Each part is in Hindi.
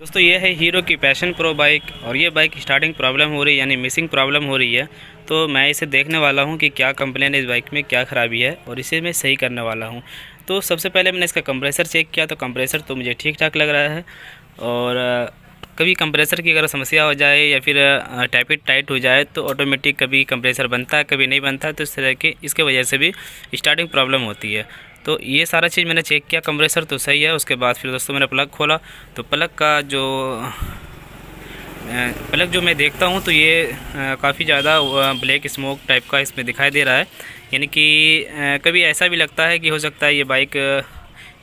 दोस्तों ये है हीरो की पैशन प्रो बाइक और ये बाइक स्टार्टिंग प्रॉब्लम हो रही है यानी मिसिंग प्रॉब्लम हो रही है। तो मैं इसे देखने वाला हूँ कि क्या कंप्लेन है इस बाइक में, क्या ख़राबी है और इसे मैं सही करने वाला हूँ। तो सबसे पहले मैंने इसका कंप्रेसर चेक किया तो कंप्रेसर तो मुझे ठीक ठाक लग रहा है। और कभी कंप्रेसर की अगर समस्या हो जाए या फिर टैपिट टाइट हो जाए तो ऑटोमेटिक कभी कंप्रेसर बनता है कभी नहीं बनता है, तो इस तरह के इसके वजह से भी स्टार्टिंग प्रॉब्लम होती है। तो ये सारा चीज़ मैंने चेक किया, कंप्रेसर तो सही है। उसके बाद फिर दोस्तों मैंने प्लग खोला तो प्लग जो मैं देखता हूँ तो ये काफ़ी ज़्यादा ब्लैक स्मोक टाइप का इसमें दिखाई दे रहा है। यानी कि कभी ऐसा भी लगता है कि हो सकता है ये बाइक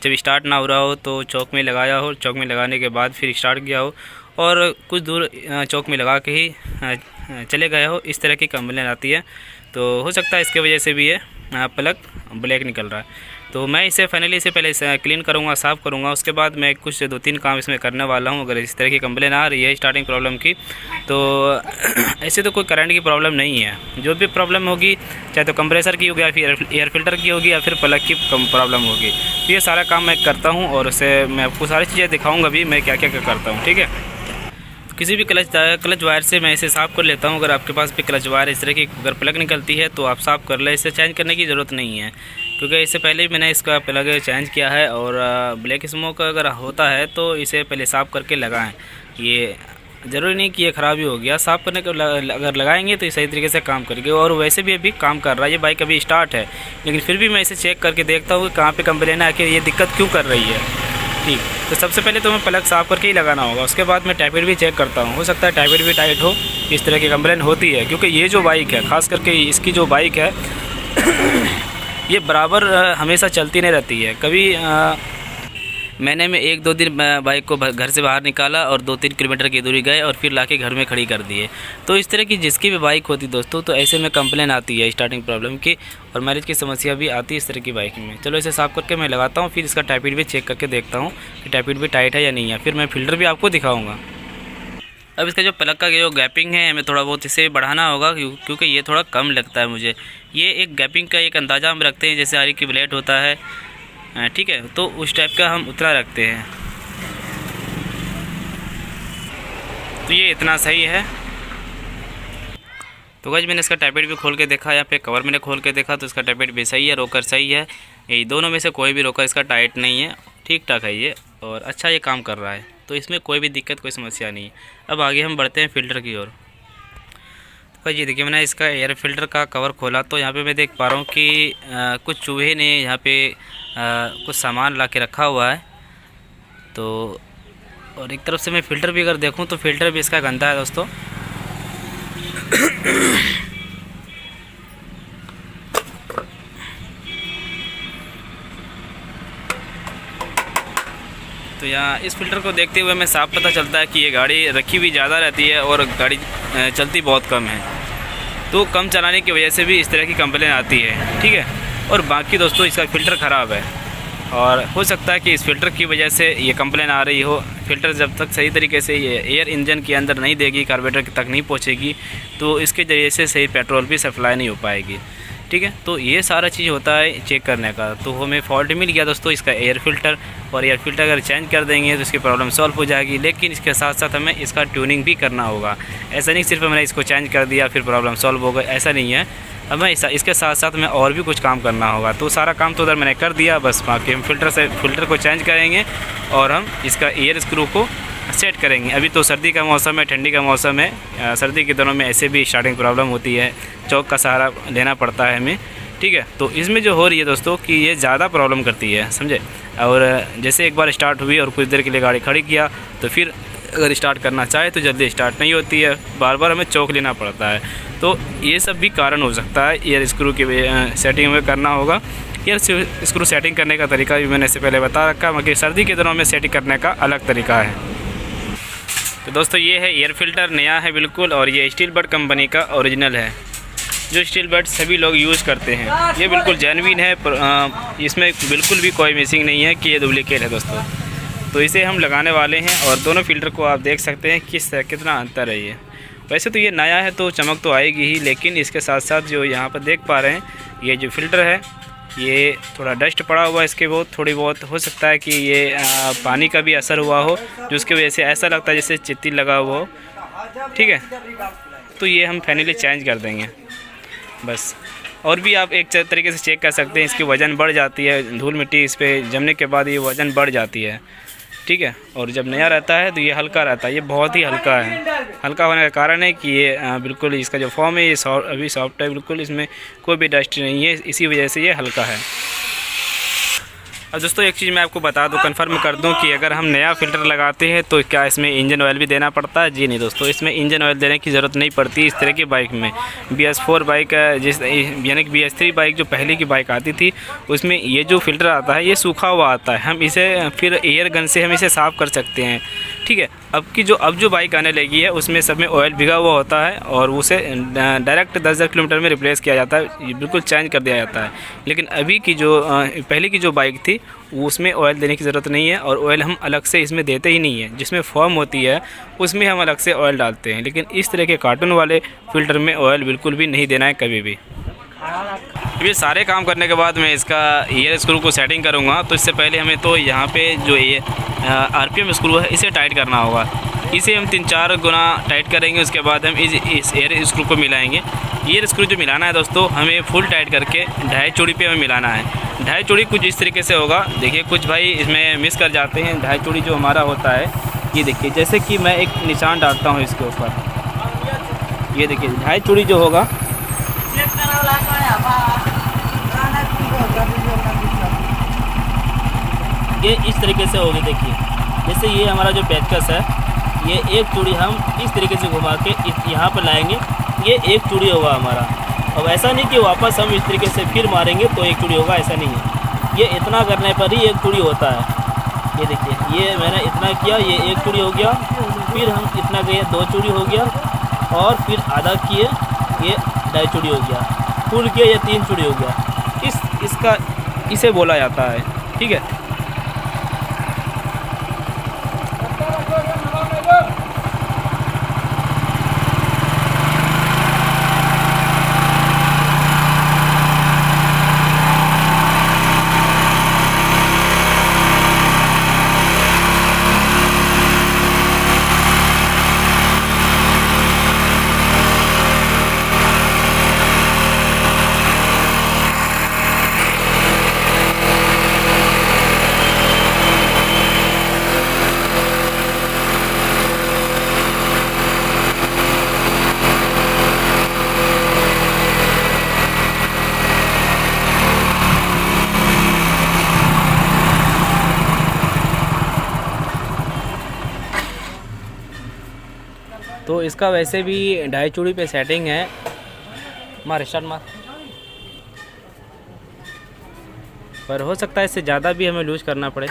जब स्टार्ट ना हो रहा हो तो चौक में लगाया हो, चौक में लगाने के बाद फिर स्टार्ट किया हो और कुछ दूर चौक में लगा के ही चले गए हो, इस तरह की कंप्लेन आती है। तो हो सकता है इसके वजह से भी ये प्लग ब्लैक निकल रहा है। तो मैं इसे फाइनली इसे पहले क्लीन करूँगा, साफ़ करूँगा, उसके बाद मैं कुछ 2-3 काम इसमें करने वाला हूँ। अगर इस तरह की कंप्लेन आ रही है स्टार्टिंग प्रॉब्लम की तो ऐसे तो कोई करंट की प्रॉब्लम नहीं है। जो भी प्रॉब्लम होगी चाहे तो कंप्रेसर की होगी या फिर एयर फिल्टर की होगी या फिर प्लग की प्रॉब्लम होगी, तो ये सारा काम मैं करता हूँ और उससे मैं आपको सारी चीज़ें दिखाऊँगा भी मैं क्या क्या करता हूँ। ठीक है, किसी भी क्लच वायर से मैं इसे साफ़ कर लेता हूँ। अगर आपके पास भी क्लच वायर इस तरह की अगर प्लग निकलती है तो आप साफ़ कर ले, इसे चेंज करने की ज़रूरत नहीं है क्योंकि इससे पहले ही मैंने इसका प्लग चेंज किया है। और ब्लैक स्मोक अगर होता है तो इसे पहले साफ़ करके लगाएं। ये ज़रूरी नहीं कि ये ख़राब ही हो गया, साफ़ करने को अगर लगाएंगे तो ये सही तरीके से काम करेंगे। और वैसे भी अभी काम कर रहा है, ये बाइक अभी स्टार्ट है लेकिन फिर भी मैं इसे चेक करके देखता हूँ कि कहाँ पे कंप्लेन है, आखिर ये दिक्कत क्यों कर रही है। ठीक, तो सबसे पहले तो मैं प्लग साफ़ करके ही लगाना होगा, उसके बाद मैं टैपिट भी चेक करता हूँ। हो सकता है टैपिट भी टाइट हो, इस तरह की कंप्लेन होती है क्योंकि ये जो बाइक है ख़ास करके इसकी जो बाइक है ये बराबर हमेशा चलती नहीं रहती है। कभी मैंने 1-2 दिन बाइक को घर से बाहर निकाला और 2-3 किलोमीटर की दूरी गए और फिर लाके घर में खड़ी कर दिए। तो इस तरह की जिसकी भी बाइक होती दोस्तों तो ऐसे में कंप्लेन आती है स्टार्टिंग प्रॉब्लम की और मैरिज की समस्या भी आती है इस तरह की बाइक में। चलो इसे साफ़ करके मैं लगाता हूँ, फिर इसका टैपिट भी चेक करके देखता हूँ कि टैपिट भी टाइट है या नहीं है, फिर मैं फिल्टर भी आपको दिखाऊँगा। अब इसका जो प्लग का जो गैपिंग है हमें थोड़ा बहुत इसे बढ़ाना होगा क्योंकि ये थोड़ा कम लगता है मुझे। ये एक गैपिंग का एक अंदाज़ा हम रखते हैं, जैसे आरी की ब्लेड होता है, ठीक है, तो उस टाइप का हम उतना रखते हैं। तो ये इतना सही है। तो गाइस मैंने इसका टैपिट भी खोल के देखा, यहाँ पे कवर मैंने खोल के देखा तो इसका टैपिट भी सही है, रोकर सही है। ये दोनों में से कोई भी रोकर इसका टाइट नहीं है, ठीक ठाक है ये और अच्छा ये काम कर रहा है। तो इसमें कोई भी दिक्कत कोई समस्या नहीं है। अब आगे हम बढ़ते हैं फ़िल्टर की ओर। तो ये देखिए मैंने इसका एयर फिल्टर का कवर खोला तो यहाँ पे मैं देख पा रहा हूँ कि कुछ चूहे ने यहाँ पे कुछ सामान ला के रखा हुआ है। तो और एक तरफ से मैं फ़िल्टर भी अगर देखूँ तो फ़िल्टर भी इसका गंदा है दोस्तों। तो यहाँ इस फ़िल्टर को देखते हुए मैं साफ पता चलता है कि ये गाड़ी रखी हुई ज़्यादा रहती है और गाड़ी चलती बहुत कम है। तो कम चलाने की वजह से भी इस तरह की कंप्लेन आती है, ठीक है। और बाकी दोस्तों इसका फ़िल्टर ख़राब है और हो सकता है कि इस फ़िल्टर की वजह से ये कंप्लेन आ रही हो। फ़िल्टर जब तक सही तरीके से ये एयर इंजन के अंदर नहीं देगी, कार्बोरेटर तक नहीं पहुँचेगी तो इसके ज़रिए से सही पेट्रोल भी सप्लाई नहीं हो पाएगी, ठीक है। तो ये सारा चीज़ होता है चेक करने का। तो हमें फॉल्ट मिल गया दोस्तों इसका एयर फ़िल्टर, और एयर फ़िल्टर अगर चेंज कर देंगे तो इसकी प्रॉब्लम सॉल्व हो जाएगी। लेकिन इसके साथ साथ हमें इसका ट्यूनिंग भी करना होगा। ऐसा नहीं सिर्फ मैंने इसको चेंज कर दिया फिर प्रॉब्लम सॉल्व हो गई, ऐसा नहीं है। हमें इसके साथ साथ में और भी कुछ काम करना होगा। तो सारा काम तो उधर मैंने कर दिया, बस बाकी हम फ़िल्टर को चेंज करेंगे और हम इसका एयर स्क्रू को सेट करेंगे। अभी तो सर्दी का मौसम है, ठंडी का मौसम है, सर्दी के दिनों में ऐसे भी स्टार्टिंग प्रॉब्लम होती है, चौक का सहारा लेना पड़ता है हमें, ठीक है। तो इसमें जो हो रही है दोस्तों कि ये ज़्यादा प्रॉब्लम करती है, समझे। और जैसे एक बार स्टार्ट हुई और कुछ देर के लिए गाड़ी खड़ी किया तो फिर अगर स्टार्ट करना चाहे तो जल्दी स्टार्ट नहीं होती है, बार बार हमें चौक लेना पड़ता है। तो ये सब भी कारण हो सकता है। एयर स्क्रू की सेटिंग में करना होगा। एयर स्क्रू सेटिंग करने का तरीका भी मैंने इससे पहले बता रखा, मगर सर्दी के दिनों में सेटिंग करने का अलग तरीका है। तो दोस्तों ये है एयर फिल्टर, नया है बिल्कुल, और ये स्टील बड कंपनी का ओरिजिनल है, जो स्टील बड सभी लोग यूज़ करते हैं। ये बिल्कुल जेन्युइन है, इसमें बिल्कुल भी कोई मिसिंग नहीं है कि ये डुप्लीकेट है दोस्तों। तो इसे हम लगाने वाले हैं और दोनों फ़िल्टर को आप देख सकते हैं कितना अंतर है ये। वैसे तो ये नया है तो चमक तो आएगी ही, लेकिन इसके साथ साथ जो यहाँ पर देख पा रहे हैं ये जो फ़िल्टर है ये थोड़ा डस्ट पड़ा हुआ है इसके, बहुत थोड़ी बहुत हो सकता है कि ये पानी का भी असर हुआ हो, जिसकी वजह से ऐसा लगता है जैसे चित्ती लगा हुआ हो। ठीक है, तो ये हम फाइनली चेंज कर देंगे बस। और भी आप एक तरीके से चेक कर सकते हैं, इसकी वज़न बढ़ जाती है, धूल मिट्टी इस पर जमने के बाद ये वज़न बढ़ जाती है। ठीक है, और जब नया रहता है तो ये हल्का रहता है, ये बहुत ही हल्का है। हल्का होने का कारण है कि ये बिल्कुल इसका जो फॉर्म है ये अभी सॉफ्ट है बिल्कुल, इसमें कोई भी डस्ट नहीं है, इसी वजह से ये हल्का है। अब दोस्तों एक चीज़ मैं आपको बता दूं, कंफर्म कर दूं कि अगर हम नया फ़िल्टर लगाते हैं तो क्या इसमें इंजन ऑयल भी देना पड़ता है? जी नहीं दोस्तों, इसमें इंजन ऑयल देने की ज़रूरत नहीं पड़ती इस तरह की बाइक में। BS4 बाइक यानी कि BS3 बाइक जो पहले की बाइक आती थी उसमें ये जो फ़िल्टर आता है ये सूखा हुआ आता है, हम इसे फिर एयर गन से हम इसे साफ़ कर सकते हैं। ठीक है, अब जो बाइक आने लगी है उसमें सब में ऑयल भिगा हुआ होता है और उसे डायरेक्ट 10-10 किलोमीटर में रिप्लेस किया जाता है, ये बिल्कुल चेंज कर दिया जाता है। लेकिन अभी की जो पहले की जो बाइक थी उसमें ऑयल देने की ज़रूरत नहीं है, और ऑयल हम अलग से इसमें देते ही नहीं है। जिसमें फॉर्म होती है उसमें हम अलग से ऑयल डालते हैं, लेकिन इस तरह के कार्टून वाले फ़िल्टर में ऑयल बिल्कुल भी नहीं देना है कभी भी। ये सारे काम करने के बाद मैं इसका एयर स्क्रू को सेटिंग करूँगा, तो इससे पहले हमें तो यहाँ पे जो ये RPM स्क्रू है इसे टाइट करना होगा। इसे हम 3-4 गुना टाइट करेंगे, उसके बाद हम इस एयर स्क्रू को मिलाएंगे। एयर स्क्रू जो मिलाना है दोस्तों हमें फुल टाइट करके 2.5 चूड़ी पे हमें मिलाना है। 2.5 चूड़ी कुछ इस तरीके से होगा, देखिए कुछ भाई इसमें मिस कर जाते हैं। 2.5 चूड़ी जो हमारा होता है ये देखिए, जैसे कि मैं एक निशान डालता हूँ इसके ऊपर, ये देखिए 2.5 चूड़ी जो होगा ये इस तरीके से होगी। देखिए जैसे ये हमारा जो पेचकस है ये एक चूड़ी हम इस तरीके से घुमा के यहाँ पर लाएंगे, ये एक चूड़ी होगा हमारा। अब ऐसा नहीं कि वापस हम इस तरीके से फिर मारेंगे तो एक चूड़ी होगा, ऐसा नहीं है। ये इतना करने पर ही एक चूड़ी होता है। ये देखिए ये मैंने इतना किया, ये एक चूड़ी हो गया, फिर हम इतना किए 2 चूड़ी हो गया, और फिर आधा किए ये 2.5 चूड़ी हो गया, फुल किए ये 3 चूड़ी हो गया। इसे बोला जाता है। ठीक है, तो इसका वैसे भी 2.5 चूड़ी पे सेटिंग है। मार स्टार्ट मार, पर हो सकता है इससे ज़्यादा भी हमें लूज करना पड़े।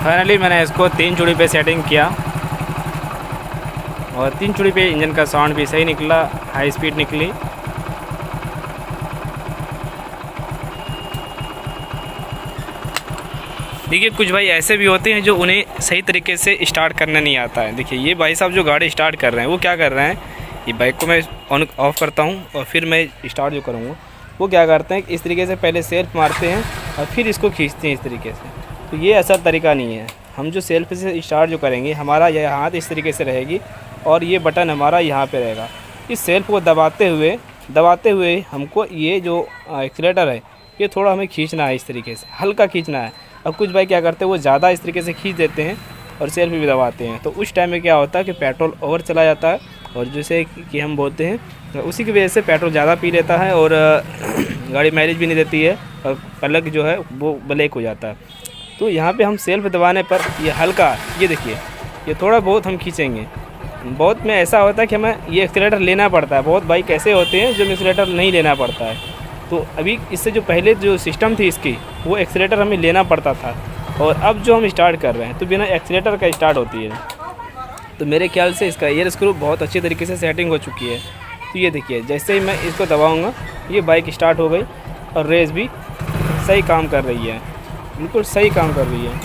फाइनली मैंने इसको 3 चूड़ी पे सेटिंग किया, और 3 चूड़ी पे इंजन का साउंड भी सही निकला, हाई स्पीड निकली। देखिए कुछ भाई ऐसे भी होते हैं जो उन्हें सही तरीके से स्टार्ट करना नहीं आता है। देखिए ये भाई साहब जो गाड़ी स्टार्ट कर रहे हैं वो क्या कर रहे हैं, ये बाइक को मैं ऑन ऑफ करता हूँ और फिर मैं स्टार्ट जो करूँगा वो क्या करते हैं, इस तरीके से पहले सेल्फ मारते हैं और फिर इसको खींचते हैं इस तरीके से। तो ये ऐसा तरीका नहीं है। हम जो सेल्फ से स्टार्ट जो करेंगे, हमारा यह हाथ इस तरीके से रहेगी और ये बटन हमारा यहाँ पे रहेगा। इस सेल्फ को दबाते हुए हमको ये जो एक्सीलेटर है ये थोड़ा हमें खींचना है, इस तरीके से हल्का खींचना है। अब कुछ भाई क्या करते हैं वो ज़्यादा इस तरीके से खींच देते हैं और सेल्फ भी दबाते हैं, तो उस टाइम में क्या होता है कि पेट्रोल ओवर चला जाता है, और जैसे कि हम बोलते हैं तो उसी की वजह से पेट्रोल ज़्यादा पी लेता है और गाड़ी माइलेज भी नहीं देती है और प्लग जो है वो ब्लैक हो जाता है। तो यहाँ पे हम सेल्फ दबाने पर ये हल्का, ये देखिए ये थोड़ा बहुत हम खींचेंगे, बहुत में ऐसा होता है कि हमें ये एक्सीलेटर लेना पड़ता है। बहुत बाइक ऐसे होते हैं जो एक्सीलेटर नहीं लेना पड़ता है। तो अभी इससे जो पहले जो सिस्टम थी इसकी, वो एक्सीलेटर हमें लेना पड़ता था, और अब जो हम स्टार्ट कर रहे हैं तो बिना एक्सीलेटर का स्टार्ट होती है। तो मेरे ख्याल से इसका एयर स्क्रू बहुत अच्छी तरीके से सेटिंग हो चुकी है। तो ये देखिए, जैसे ही मैं इसको दबाऊँगा ये बाइक स्टार्ट हो गई और रेस भी सही काम कर रही है, बिल्कुल सही काम कर रही है।